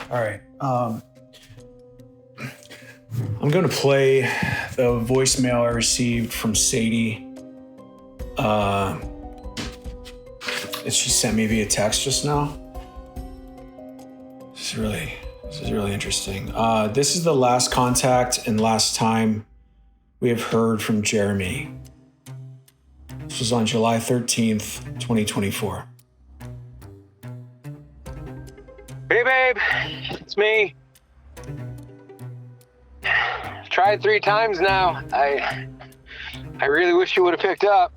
All right. I'm going to play the voicemail I received from Sadie. She sent me via text just now. This is really interesting. This is the last contact and last time we have heard from Jeremy. This was on July 13th, 2024. Hey, babe. It's me. Tried 3 times now. I really wish you would have picked up.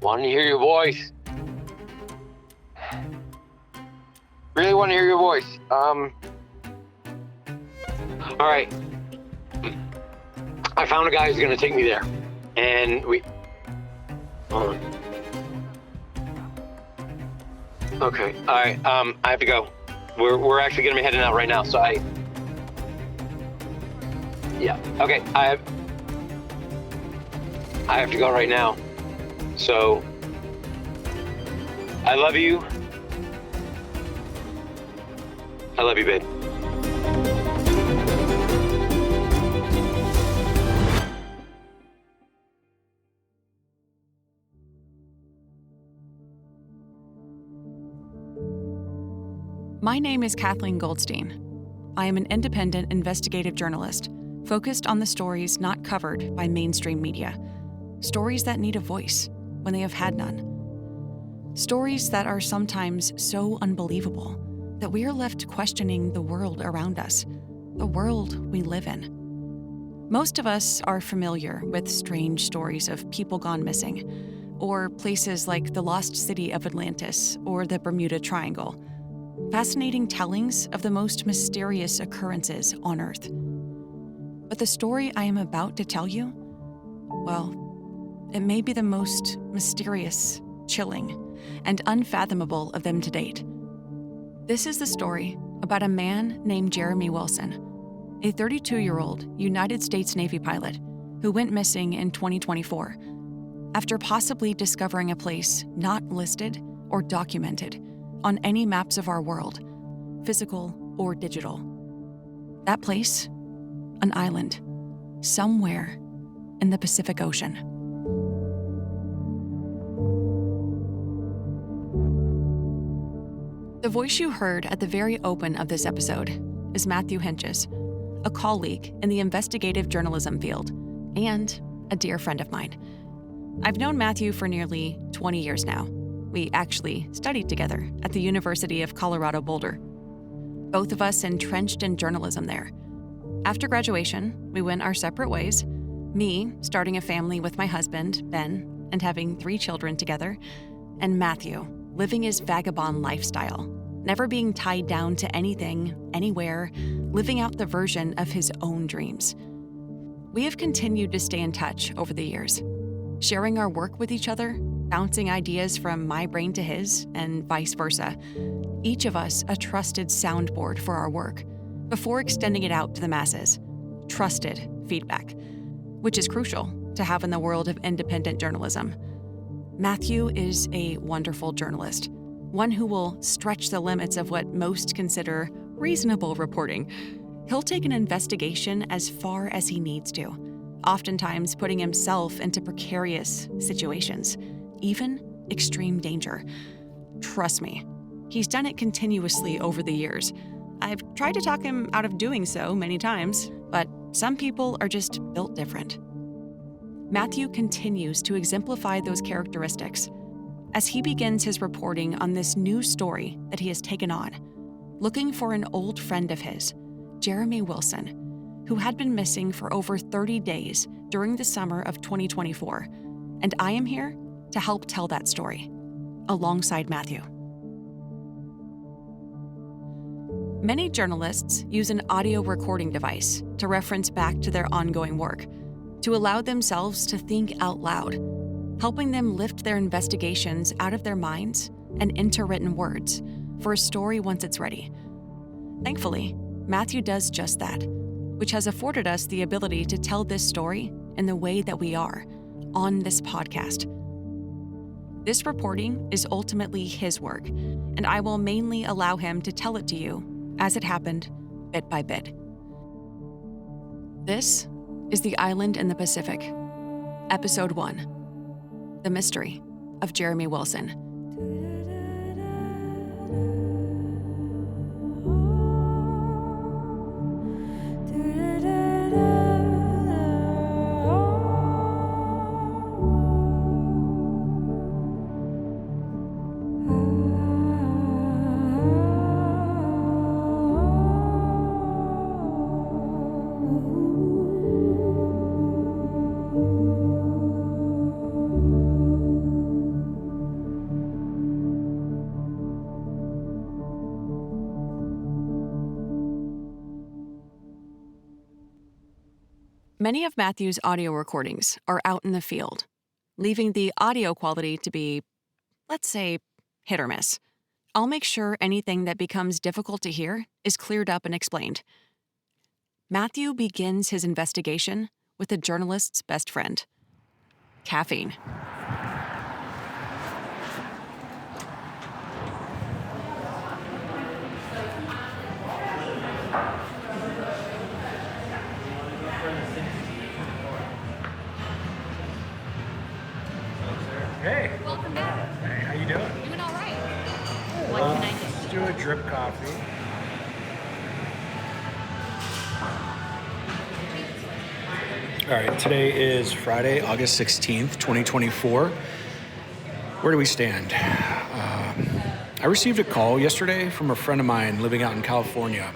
Wanted to hear your voice. Really want to hear your voice. All right. I found a guy who's gonna take me there, and hold on. Okay. All right. I have to go. We're actually gonna be heading out right now. So yeah. Okay. I have to go right now. So I love you. I love you, babe. My name is Kathleen Goldstein. I am an independent investigative journalist focused on the stories not covered by mainstream media. Stories that need a voice when they have had none. Stories that are sometimes so unbelievable that we are left questioning the world around us, the world we live in. Most of us are familiar with strange stories of people gone missing, or places like the lost city of Atlantis or the Bermuda Triangle. Fascinating tellings of the most mysterious occurrences on Earth. But the story I am about to tell you, well, it may be the most mysterious, chilling, and unfathomable of them to date. This is the story about a man named Jeremy Wilson, a 32-year-old United States Navy pilot who went missing in 2024 after possibly discovering a place not listed or documented on any maps of our world, physical or digital. That place, an island, somewhere in the Pacific Ocean. The voice you heard at the very open of this episode is Matthew Hentges, a colleague in the investigative journalism field and a dear friend of mine. I've known Matthew for nearly 20 years now. We actually studied together at the University of Colorado Boulder. Both of us entrenched in journalism there. After graduation, we went our separate ways, me starting a family with my husband, Ben, and having 3 children together, and Matthew living his vagabond lifestyle, never being tied down to anything, anywhere, living out the version of his own dreams. We have continued to stay in touch over the years, sharing our work with each other, bouncing ideas from my brain to his, and vice versa. Each of us a trusted soundboard for our work, before extending it out to the masses. Trusted feedback, which is crucial to have in the world of independent journalism. Matthew is a wonderful journalist, one who will stretch the limits of what most consider reasonable reporting. He'll take an investigation as far as he needs to, oftentimes putting himself into precarious situations, even extreme danger. Trust me, he's done it continuously over the years. I've tried to talk him out of doing so many times, but some people are just built different. Matthew continues to exemplify those characteristics as he begins his reporting on this new story that he has taken on, looking for an old friend of his, Jeremy Wilson, who had been missing for over 30 days during the summer of 2024, and I am here to help tell that story, alongside Matthew. Many journalists use an audio recording device to reference back to their ongoing work, to allow themselves to think out loud, helping them lift their investigations out of their minds and into written words for a story once it's ready. Thankfully, Matthew does just that, which has afforded us the ability to tell this story in the way that we are on this podcast. This reporting is ultimately his work, and I will mainly allow him to tell it to you as it happened, bit by bit. This is The Island in the Pacific, Episode 1, The Mystery of Jeremy Wilson. Many of Matthew's audio recordings are out in the field, leaving the audio quality to be, let's say, hit or miss. I'll make sure anything that becomes difficult to hear is cleared up and explained. Matthew begins his investigation with a journalist's best friend, caffeine. Hey. Welcome back. Hey, how you doing? Doing all right. What can I do? Let's do a drip coffee. All right, today is Friday, August 16th, 2024. Where do we stand? I received a call yesterday from a friend of mine living out in California.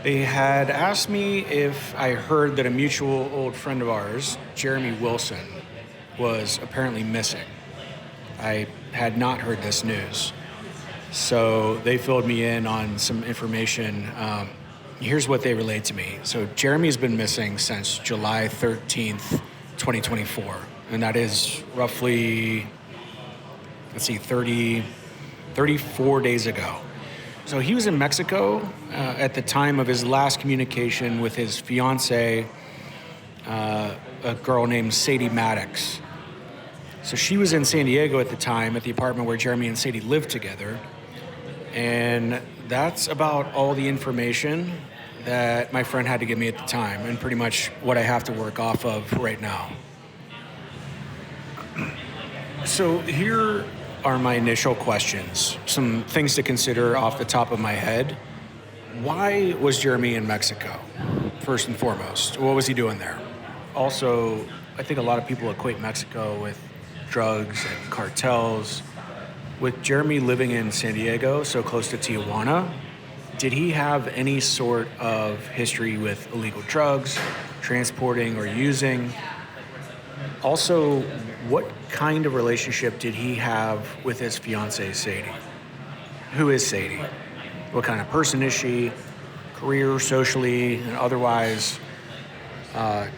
They had asked me if I heard that a mutual old friend of ours, Jeremy Wilson, was apparently missing. I had not heard this news. So they filled me in on some information. Here's what they relayed to me. So Jeremy's been missing since July 13th, 2024. And that is roughly, 34 days ago. So he was in Mexico at the time of his last communication with his fiancée, a girl named Sadie Maddox. So she was in San Diego at the time at the apartment where Jeremy and Sadie lived together. And that's about all the information that my friend had to give me at the time, and pretty much what I have to work off of right now. So here are my initial questions, some things to consider off the top of my head. Why was Jeremy in Mexico, first and foremost? What was he doing there? Also, I think a lot of people equate Mexico with drugs and cartels. With Jeremy living in San Diego, so close to Tijuana, did he have any sort of history with illegal drugs, transporting or using? Also, what kind of relationship did he have with his fiancée, Sadie? Who is Sadie? What kind of person is she? Career, socially, and otherwise?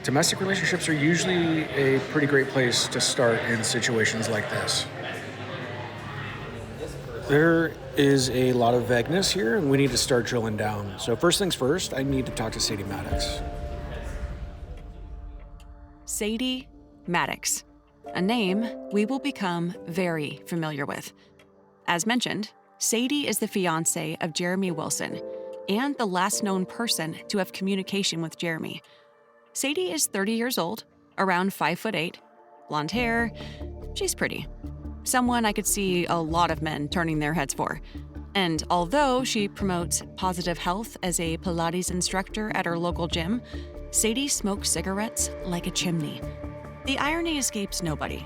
Domestic relationships are usually a pretty great place to start in situations like this. There is a lot of vagueness here, and we need to start drilling down. So first things first, I need to talk to Sadie Maddox. Sadie Maddox, a name we will become very familiar with. As mentioned, Sadie is the fiancée of Jeremy Wilson and the last known person to have communication with Jeremy. Sadie is 30 years old, around 5'8", blonde hair. She's pretty. Someone I could see a lot of men turning their heads for. And although she promotes positive health as a Pilates instructor at her local gym, Sadie smokes cigarettes like a chimney. The irony escapes nobody.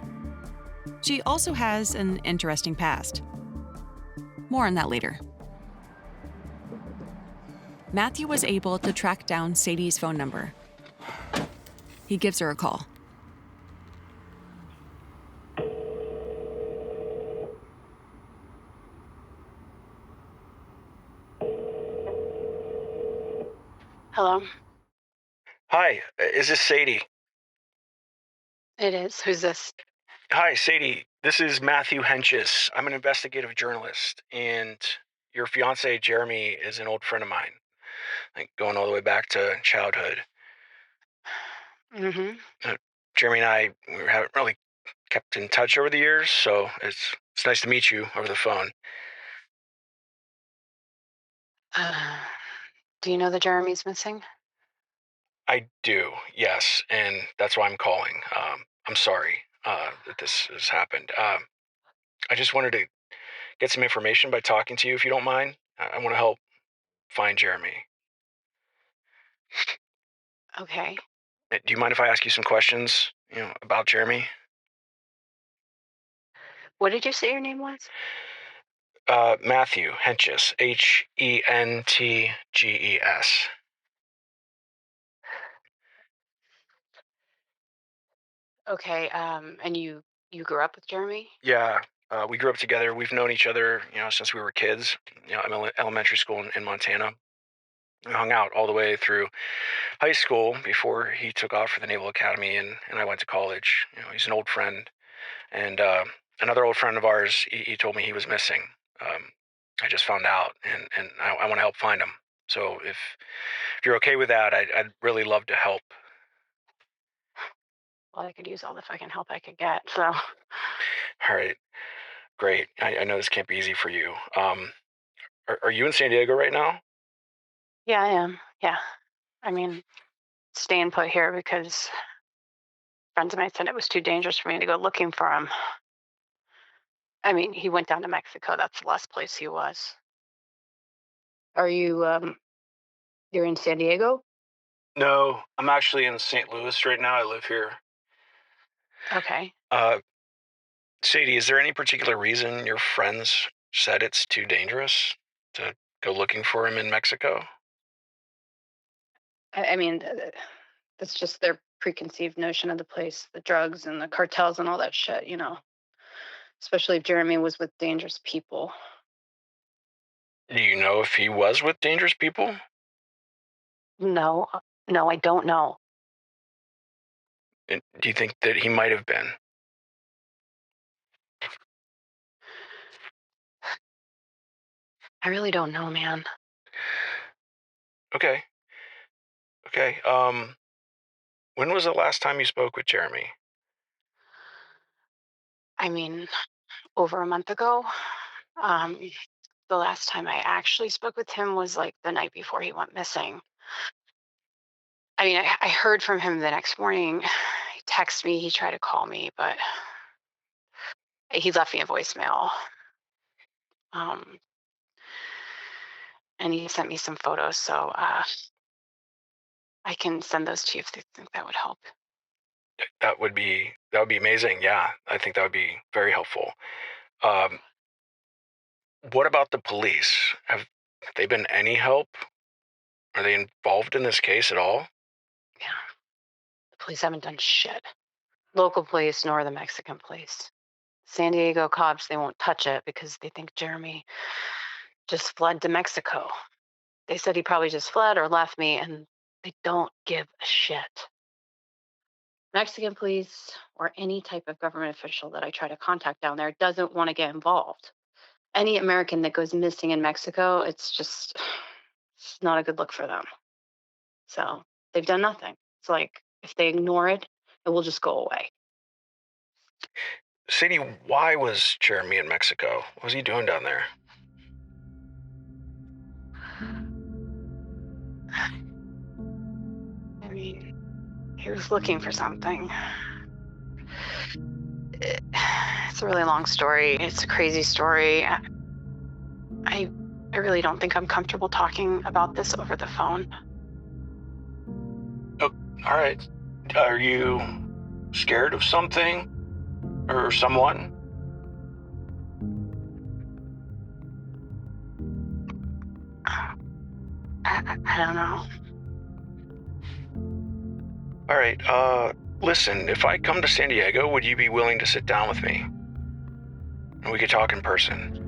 She also has an interesting past. More on that later. Matthew was able to track down Sadie's phone number. He gives her a call. Hello, Hi, is this Sadie? it is. Who's this? Hi, Sadie. This is Matthew Hentges. I'm an investigative journalist, and your fiance, Jeremy, is an old friend of mine, like going all the way back to childhood. Mm-hmm. Jeremy and I we haven't really kept in touch over the years, so it's nice to meet you over the phone. Do you know that Jeremy's missing? I do, yes, and that's why I'm calling. I'm sorry that this has happened. I just wanted to get some information by talking to you, if you don't mind. I want to help find Jeremy. Okay. Do you mind if I ask you some questions, about Jeremy? What did you say your name was? Matthew Hentges, Hentges. Okay. And you grew up with Jeremy? Yeah, we grew up together. We've known each other, since we were kids. Elementary school in Montana. We hung out all the way through high school before he took off for the Naval Academy, and I went to college. He's an old friend, and another old friend of ours. He told me he was missing. I just found out, and I want to help find him. So if you're okay with that, I'd really love to help. Well, I could use all the fucking help I could get. So. All right, great. I know this can't be easy for you. Are you in San Diego right now? Yeah, I am. Yeah. I mean, staying put here because friends of mine said it was too dangerous for me to go looking for him. I mean, he went down to Mexico. That's the last place he was. Are you, you're in San Diego? No, I'm actually in St. Louis right now. I live here. Okay. Sadie, is there any particular reason your friends said it's too dangerous to go looking for him in Mexico? I mean, that's just their preconceived notion of the place, the drugs and the cartels and all that shit, especially if Jeremy was with dangerous people. Do you know if he was with dangerous people? No, I don't know. And do you think that he might have been? I really don't know, man. Okay. When was the last time you spoke with Jeremy? I mean, over a month ago. The last time I actually spoke with him was like the night before he went missing. I mean, I heard from him the next morning. He texted me, he tried to call me, but he left me a voicemail. And he sent me some photos, so I can send those to you if you think that would help. That would be amazing. Yeah, I think that would be very helpful. What about the police? Have they been any help? Are they involved in this case at all? Yeah, the police haven't done shit. Local police nor the Mexican police. San Diego cops, they won't touch it because they think Jeremy just fled to Mexico. They said he probably just fled or left me, and they don't give a shit. Mexican police or any type of government official that I try to contact down there doesn't want to get involved. Any American that goes missing in Mexico, it's not a good look for them. So they've done nothing. It's like if they ignore it, it will just go away. Sadie, why was Jeremy in Mexico? What was he doing down there? I mean, he was looking for something. It's a really long story. It's a crazy story. I really don't think I'm comfortable talking about this over the phone. Oh, all right. Are you scared of something or someone? I don't know. All right. Listen, if I come to San Diego, would you be willing to sit down with me? And we could talk in person.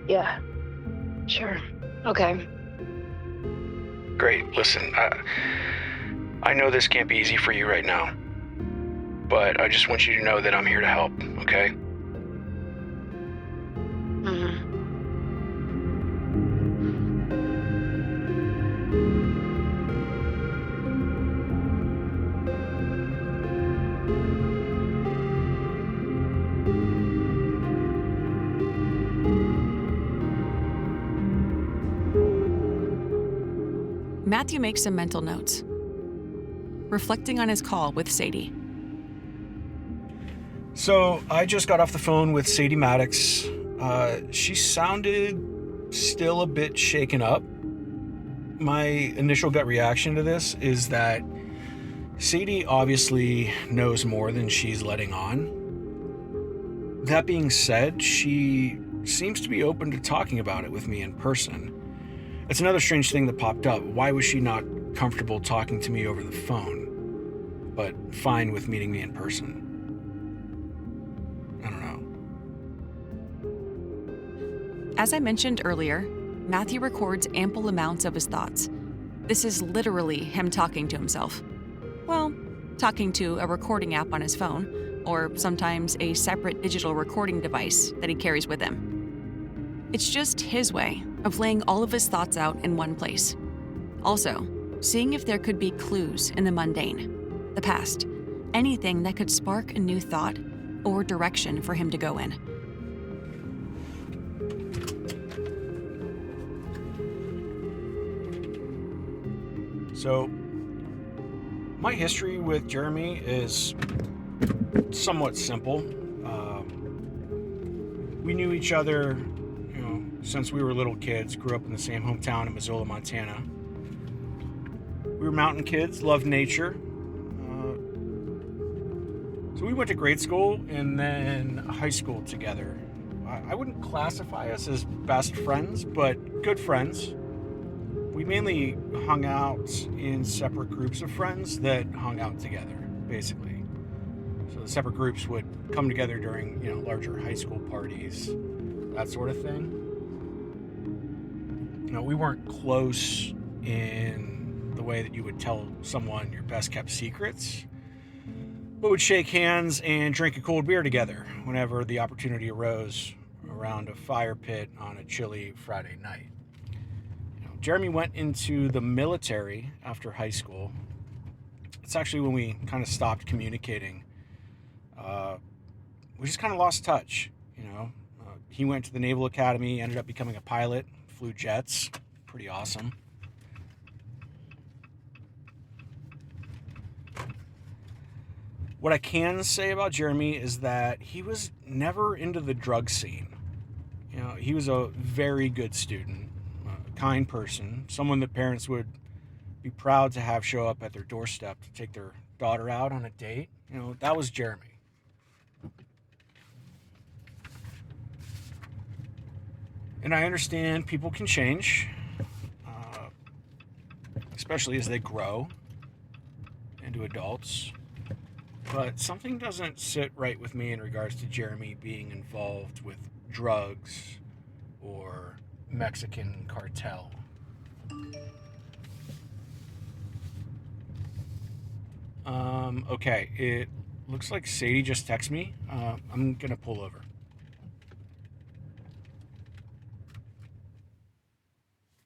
Yeah, sure. Okay. Great. Listen, I know this can't be easy for you right now, but I just want you to know that I'm here to help, okay? Matthew makes some mental notes, reflecting on his call with Sadie. So I just got off the phone with Sadie Maddox. She sounded still a bit shaken up. My initial gut reaction to this is that Sadie obviously knows more than she's letting on. That being said, she seems to be open to talking about it with me in person. It's another strange thing that popped up. Why was she not comfortable talking to me over the phone, but fine with meeting me in person? I don't know. As I mentioned earlier, Matthew records ample amounts of his thoughts. This is literally him talking to himself. Well, talking to a recording app on his phone, or sometimes a separate digital recording device that he carries with him. It's just his way of laying all of his thoughts out in one place. Also, seeing if there could be clues in the mundane, the past, anything that could spark a new thought or direction for him to go in. So, my history with Jeremy is somewhat simple. We knew each other, since we were little kids. Grew up in the same hometown in Missoula, Montana. We were mountain kids, loved nature. So we went to grade school and then high school together. I wouldn't classify us as best friends, but good friends. We mainly hung out in separate groups of friends that hung out together, basically. So the separate groups would come together during, larger high school parties, that sort of thing. We weren't close in the way that you would tell someone your best kept secrets, but would shake hands and drink a cold beer together whenever the opportunity arose around a fire pit on a chilly Friday night. Jeremy went into the military after high school. It's actually when we kind of stopped communicating. We just kind of lost touch, He went to the Naval Academy, ended up becoming a pilot, flew jets. Pretty awesome. What I can say about Jeremy is that he was never into the drug scene. He was a very good student, a kind person, someone that parents would be proud to have show up at their doorstep to take their daughter out on a date. That was Jeremy. And I understand people can change, especially as they grow into adults. But something doesn't sit right with me in regards to Jeremy being involved with drugs or Mexican cartel. Okay, it looks like Sadie just texted me. I'm gonna pull over.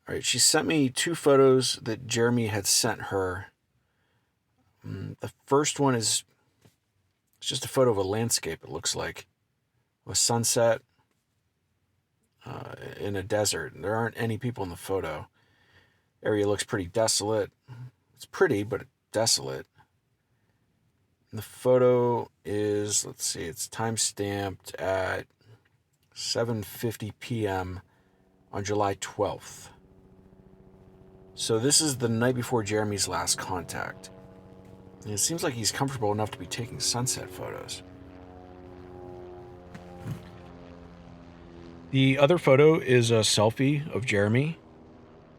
All right, she sent me 2 photos that Jeremy had sent her. The first one is just a photo of a landscape, it looks like. A sunset in a desert. There aren't any people in the photo. Area looks pretty desolate. It's pretty, but desolate. And the photo is, it's time-stamped at 7:50 p.m. on July 12th. So this is the night before Jeremy's last contact. And it seems like he's comfortable enough to be taking sunset photos. The other photo is a selfie of Jeremy.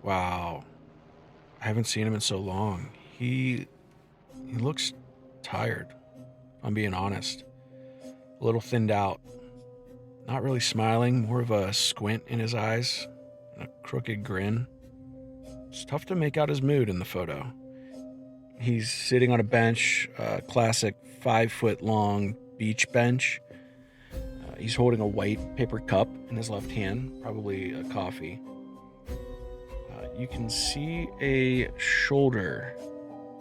Wow. I haven't seen him in so long. He looks tired, if I'm being honest. A little thinned out. Not really smiling, more of a squint in his eyes, and a crooked grin. It's tough to make out his mood in the photo. He's sitting on a bench, a classic 5-foot-long beach bench. He's holding a white paper cup in his left hand, probably a coffee. You can see a shoulder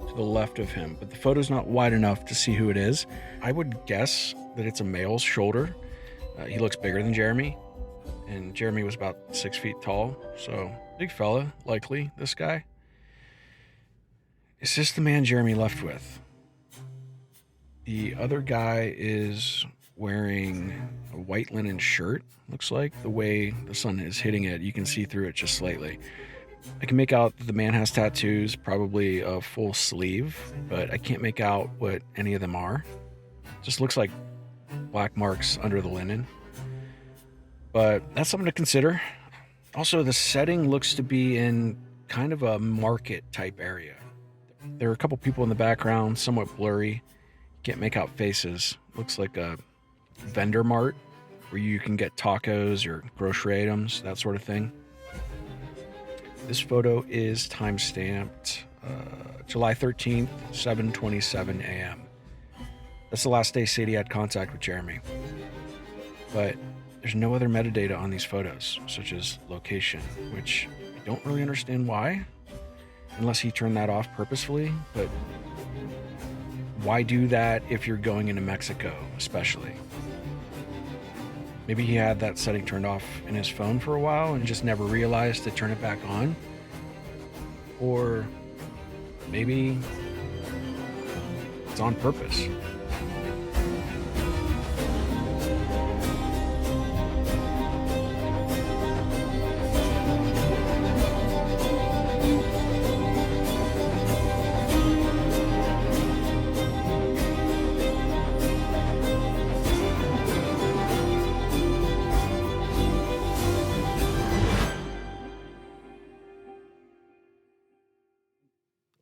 to the left of him, but the photo's not wide enough to see who it is. I would guess that it's a male's shoulder. He looks bigger than Jeremy, and Jeremy was about 6 feet tall, so big fella, likely, this guy. Is this the man Jeremy left with? The other guy is wearing a white linen shirt. Looks like the way the sun is hitting it, you can see through it just slightly. I can make out that the man has tattoos, probably a full sleeve, but I can't make out what any of them are. Just looks like black marks under the linen. But that's something to consider. Also, the setting looks to be in kind of a market type area. There are a couple people in the background, somewhat blurry. Can't make out faces. Looks like a vendor mart where you can get tacos or grocery items, that sort of thing. This photo is time-stamped July 13th, 7:27 a.m. That's the last day Sadie had contact with Jeremy. But there's no other metadata on these photos, such as location, which I don't really understand why, unless he turned that off purposefully. But why do that if you're going into Mexico, especially? Maybe he had that setting turned off in his phone for a while and just never realized to turn it back on. Or maybe it's on purpose.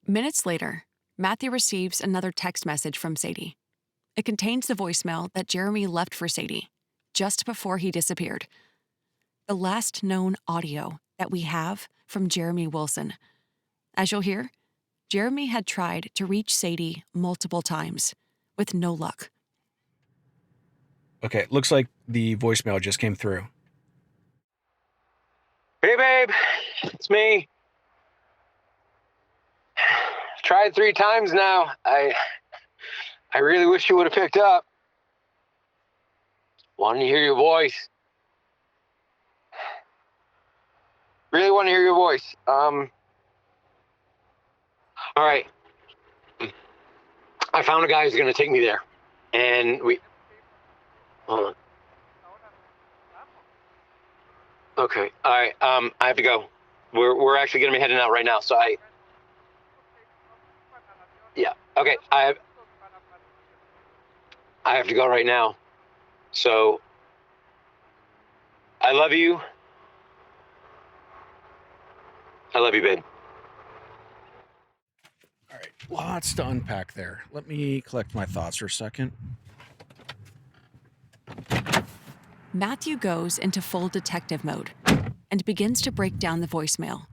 Minutes later, Matthew receives another text message from Sadie. It contains the voicemail that Jeremy left for Sadie just before he disappeared. The last known audio that we have from Jeremy Wilson. As you'll hear, Jeremy had tried to reach Sadie multiple times with no luck. Okay, looks like the voicemail just came through. Hey, babe, it's me. Tried 3 times now. I really wish you would have picked up. Wanted to hear your voice. Really want to hear your voice. All right. I found a guy who's going to take me there. And hold on. Okay. All right. I have to go. We're actually going to be heading out right now. So yeah. Okay. I have to go right now. So I love you. I love you, babe. All right, lots to unpack there. Let me collect my thoughts for a second. Matthew goes into full detective mode and begins to break down the voicemail,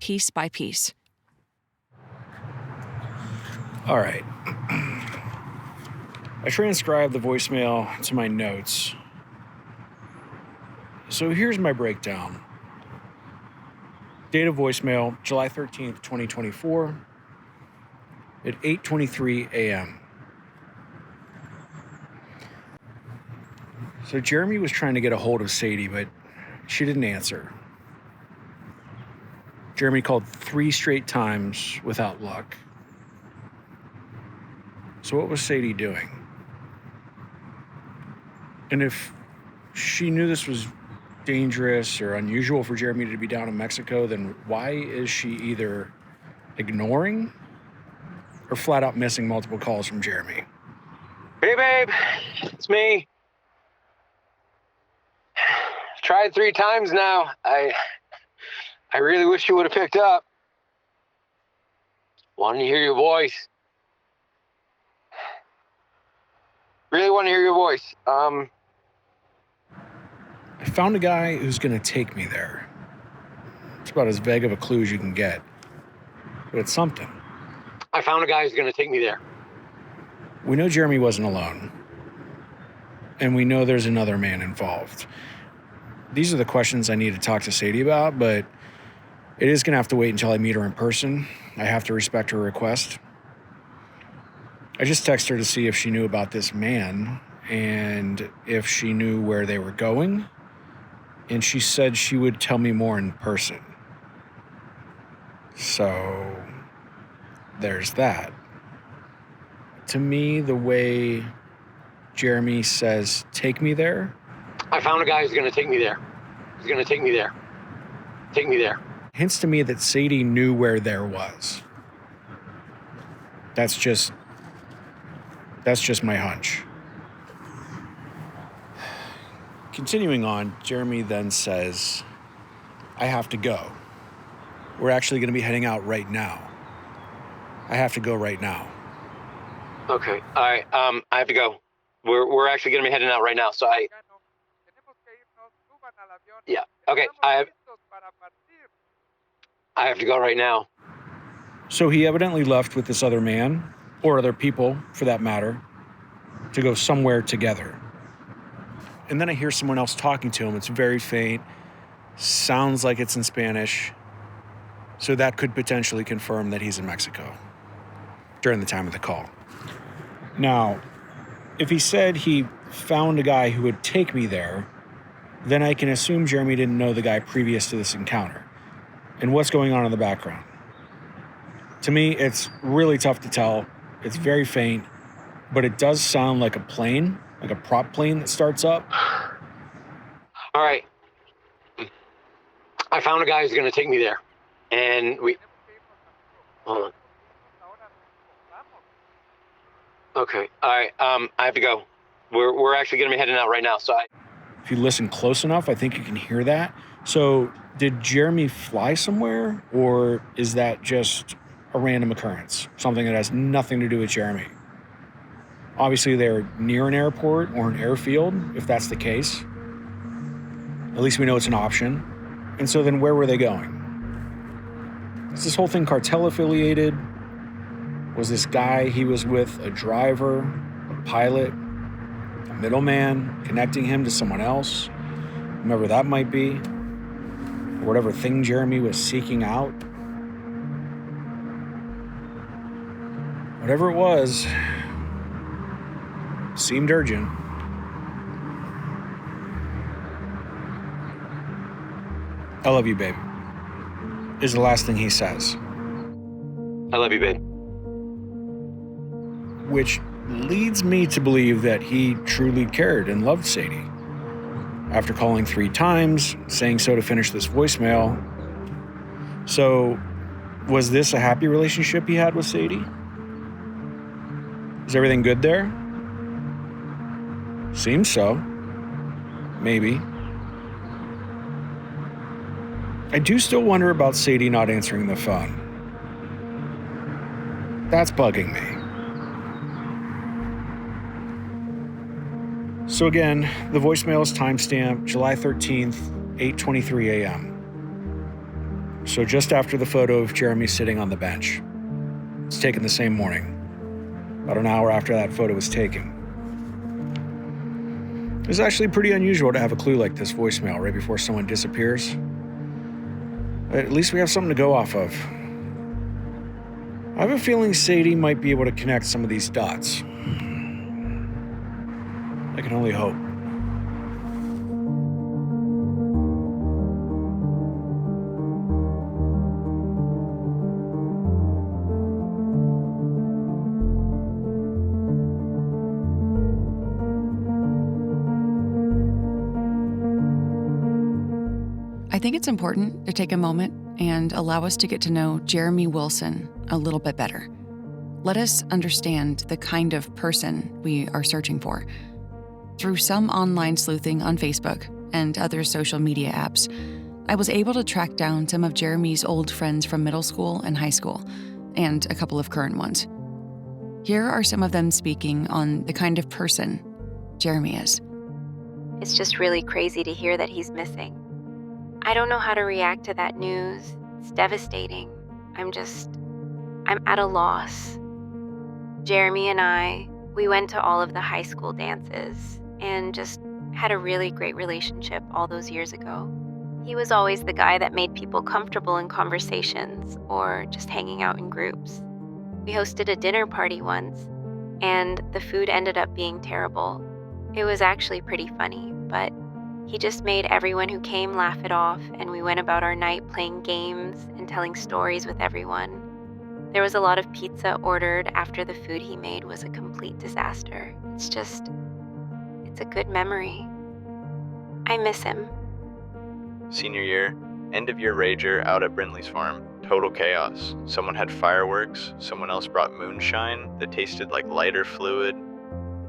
piece by piece. All right. I transcribed the voicemail to my notes. So here's my breakdown. Date of voicemail, July 13th, 2024, at 8:23 a.m. So Jeremy was trying to get a hold of Sadie, but she didn't answer. Jeremy called 3 straight times without luck. So what was Sadie doing? And if she knew this was dangerous or unusual for Jeremy to be down in Mexico, then why is she either ignoring or flat out missing multiple calls from Jeremy? Hey, babe, it's me. Tried 3 times now. I really wish you would have picked up. Wanted to hear your voice. Really want to hear your voice. I found a guy who's going to take me there. It's about as vague of a clue as you can get, but it's something. I found a guy who's going to take me there. We know Jeremy wasn't alone, and we know there's another man involved. These are the questions I need to talk to Sadie about, but it is going to have to wait until I meet her in person. I have to respect her request. I just texted her to see if she knew about this man and if she knew where they were going, and she said she would tell me more in person. So there's that. To me, the way Jeremy says, take me there. I found a guy who's going to take me there. He's going to take me there. Take me there. Hints to me that Sadie knew where there was. That's just my hunch. Continuing on, Jeremy then says, I have to go. We're actually going to be heading out right now. I have to go right now. Okay. All right. I have to go. We're actually going to be heading out right now. So yeah. Okay. I have to go right now. So he evidently left with this other man, or other people for that matter, to go somewhere together. And then I hear someone else talking to him. It's very faint. Sounds like it's in Spanish. So that could potentially confirm that he's in Mexico during the time of the call. Now, if he said he found a guy who would take me there, then I can assume Jeremy didn't know the guy previous to this encounter. And what's going on in the background? To me, it's really tough to tell. It's very faint, but it does sound like a plane, like a prop plane that starts up. All right. I found a guy who's going to take me there. And hold on. Okay. All right. I have to go. We're actually going to be heading out right now. So If you listen close enough, I think you can hear that. So did Jeremy fly somewhere, or is that just a random occurrence? Something that has nothing to do with Jeremy? Obviously, they're near an airport or an airfield, if that's the case. At least we know it's an option. And so then where were they going? Is this whole thing cartel affiliated? Was this guy he was with a driver, a pilot, a middleman, connecting him to someone else? Whomever that might be. Or whatever thing Jeremy was seeking out. Whatever it was, seemed urgent. I love you, babe, is the last thing he says. I love you, babe. Which leads me to believe that he truly cared and loved Sadie. After calling 3 times, saying so to finish this voicemail. So, was this a happy relationship he had with Sadie? Is everything good there? Seems so. Maybe. I do still wonder about Sadie not answering the phone. That's bugging me. So again, the voicemail is timestamped July 13th, 8:23 a.m. So just after the photo of Jeremy sitting on the bench. It's taken the same morning, about an hour after that photo was taken. It's actually pretty unusual to have a clue like this voicemail right before someone disappears. But at least we have something to go off of. I have a feeling Sadie might be able to connect some of these dots. I can only hope. I think it's important to take a moment and allow us to get to know Jeremy Wilson a little bit better. Let us understand the kind of person we are searching for. Through some online sleuthing on Facebook and other social media apps, I was able to track down some of Jeremy's old friends from middle school and high school, and a couple of current ones. Here are some of them speaking on the kind of person Jeremy is. It's just really crazy to hear that he's missing. I don't know how to react to that news. It's devastating. I'm at a loss. Jeremy and we went to all of the high school dances and just had a really great relationship all those years ago. He was always the guy that made people comfortable in conversations or just hanging out in groups. We hosted a dinner party once, and the food ended up being terrible. It was actually pretty funny, but he just made everyone who came laugh it off, and we went about our night playing games and telling stories with everyone. There was a lot of pizza ordered after the food he made was a complete disaster. It's a good memory. I miss him. Senior year, end of year rager out at Brindley's farm. Total chaos. Someone had fireworks, someone else brought moonshine that tasted like lighter fluid,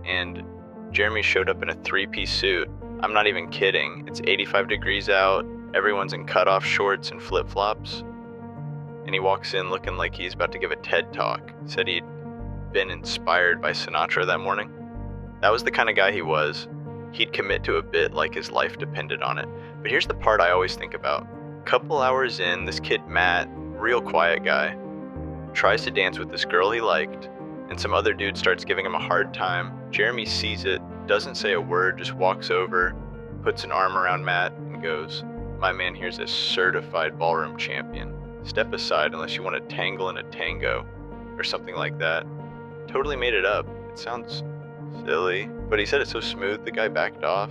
and Jeremy showed up in a 3-piece suit. I'm not even kidding. It's 85 degrees out, everyone's in cutoff shorts and flip-flops, and he walks in looking like he's about to give a TED talk. Said he'd been inspired by Sinatra that morning. That was the kind of guy he was. He'd commit to a bit like his life depended on it. But here's the part I always think about. Couple hours in, this kid Matt, real quiet guy, tries to dance with this girl he liked, and some other dude starts giving him a hard time. Jeremy sees it, doesn't say a word, just walks over, puts an arm around Matt, and goes, "My man here's a certified ballroom champion. Step aside unless you want to tangle in a tango," or something like that. Totally made it up. It sounds silly, but he said it so smooth the guy backed off.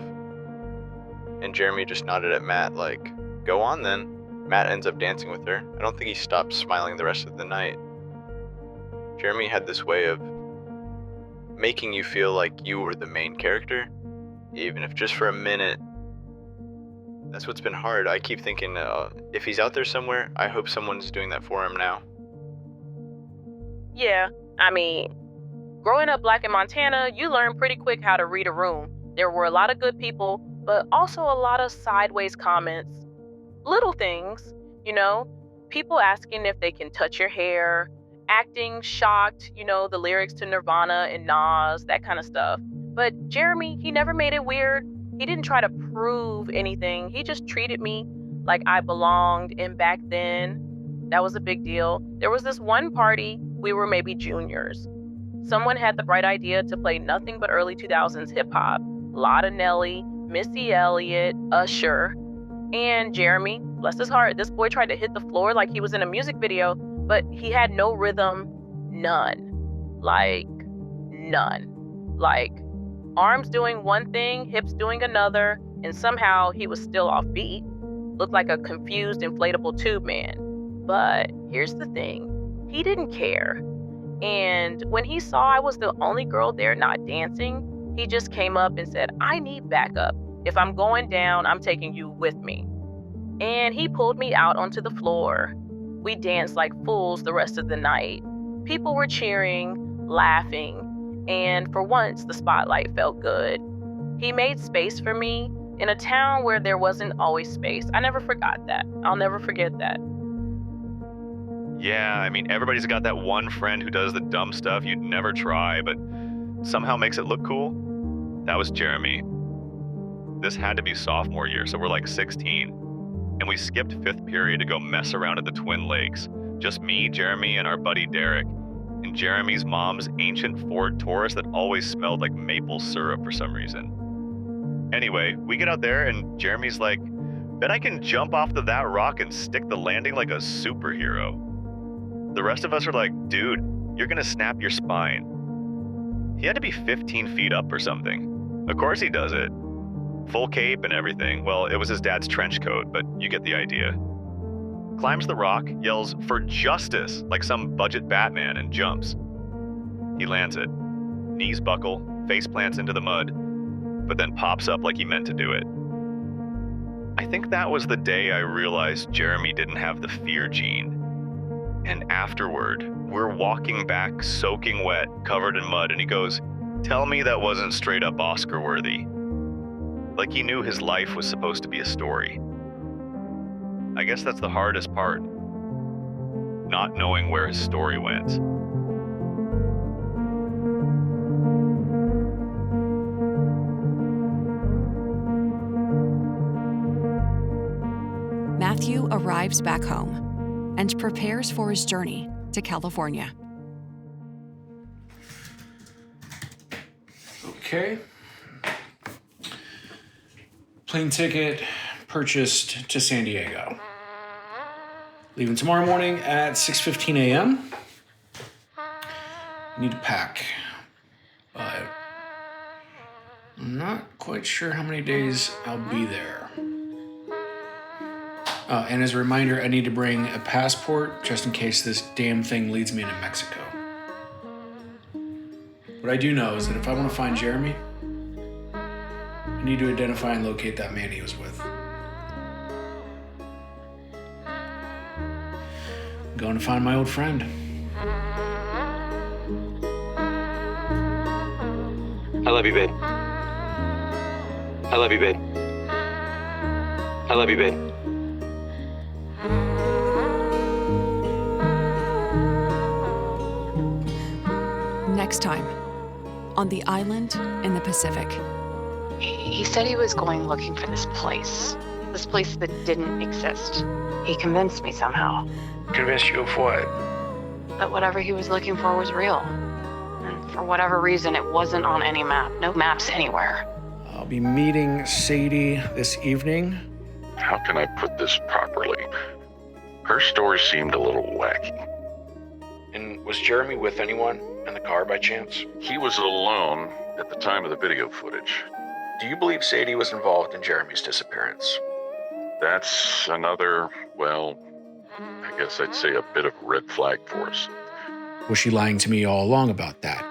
And Jeremy just nodded at Matt like, "Go on then." Matt ends up dancing with her. I don't think he stopped smiling the rest of the night. Jeremy had this way of making you feel like you were the main character, even if just for a minute. That's what's been hard. I keep thinking, if he's out there somewhere, I hope someone's doing that for him now. Yeah, I mean, growing up black in Montana, you learn pretty quick how to read a room. There were a lot of good people, but also a lot of sideways comments. Little things, people asking if they can touch your hair, acting shocked, the lyrics to Nirvana and Nas, that kind of stuff. But Jeremy, he never made it weird. He didn't try to prove anything. He just treated me like I belonged. And back then, that was a big deal. There was this one party, we were maybe juniors. Someone had the bright idea to play nothing but early 2000s hip hop. Lotta Nelly, Missy Elliott, Usher, and Jeremy. Bless his heart, this boy tried to hit the floor like he was in a music video, but he had no rhythm, none. Like, none. Like, arms doing one thing, hips doing another, and somehow he was still off beat. Looked like a confused inflatable tube man. But here's the thing, he didn't care. And when he saw I was the only girl there not dancing, he just came up and said, "I need backup. If I'm going down, I'm taking you with me." And he pulled me out onto the floor. We danced like fools the rest of the night. People were cheering, laughing, and for once, the spotlight felt good. He made space for me in a town where there wasn't always space. I never forgot that. I'll never forget that. Yeah, I mean, everybody's got that one friend who does the dumb stuff you'd never try, but somehow makes it look cool. That was Jeremy. This had to be sophomore year, so we're like 16. And we skipped 5th period to go mess around at the Twin Lakes. Just me, Jeremy, and our buddy Derek. And Jeremy's mom's ancient Ford Taurus that always smelled like maple syrup for some reason. Anyway, we get out there and Jeremy's like, "Bet I can jump off of that rock and stick the landing like a superhero." The rest of us are like, "Dude, you're gonna snap your spine." He had to be 15 feet up or something. Of course he does it. Full cape and everything. Well, it was his dad's trench coat, but you get the idea. Climbs the rock, yells for justice like some budget Batman, and jumps. He lands it. Knees buckle, face plants into the mud, but then pops up like he meant to do it. I think that was the day I realized Jeremy didn't have the fear gene. And afterward, we're walking back soaking wet, covered in mud, and he goes, "Tell me that wasn't straight up Oscar worthy." Like he knew his life was supposed to be a story. I guess that's the hardest part. Not knowing where his story went. Matthew arrives back home and prepares for his journey to California. Okay. Plane ticket purchased to San Diego. Leaving tomorrow morning at 6:15 a.m. Need to pack, but I'm not quite sure how many days I'll be there. And as a reminder, I need to bring a passport just in case this damn thing leads me into Mexico. What I do know is that if I want to find Jeremy, I need to identify and locate that man he was with. I'm going to find my old friend. I love you, babe. I love you, babe. I love you, babe. Next time, on the island in the Pacific. He said he was going looking for this place that didn't exist. He convinced me somehow Convinced you of what? that whatever he was looking for was real. And for whatever reason, it wasn't on any map. No maps anywhere. I'll be meeting Sadie this evening. How can I put this properly? Her story seemed a little wacky. And was Jeremy with anyone in the car by chance? He was alone at the time of the video footage. Do you believe Sadie was involved in Jeremy's disappearance? That's another, well, I guess I'd say a bit of a red flag for us. Was she lying to me all along about that?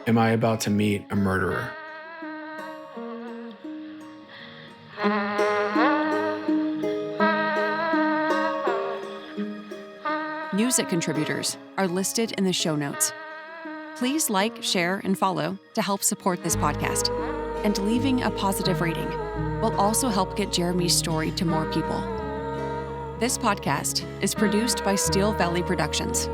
Am I about to meet a murderer? Music contributors are listed in the show notes. Please like, share, and follow to help support this podcast. And leaving a positive rating will also help get Jeremy's story to more people. This podcast is produced by Steel Valley Productions.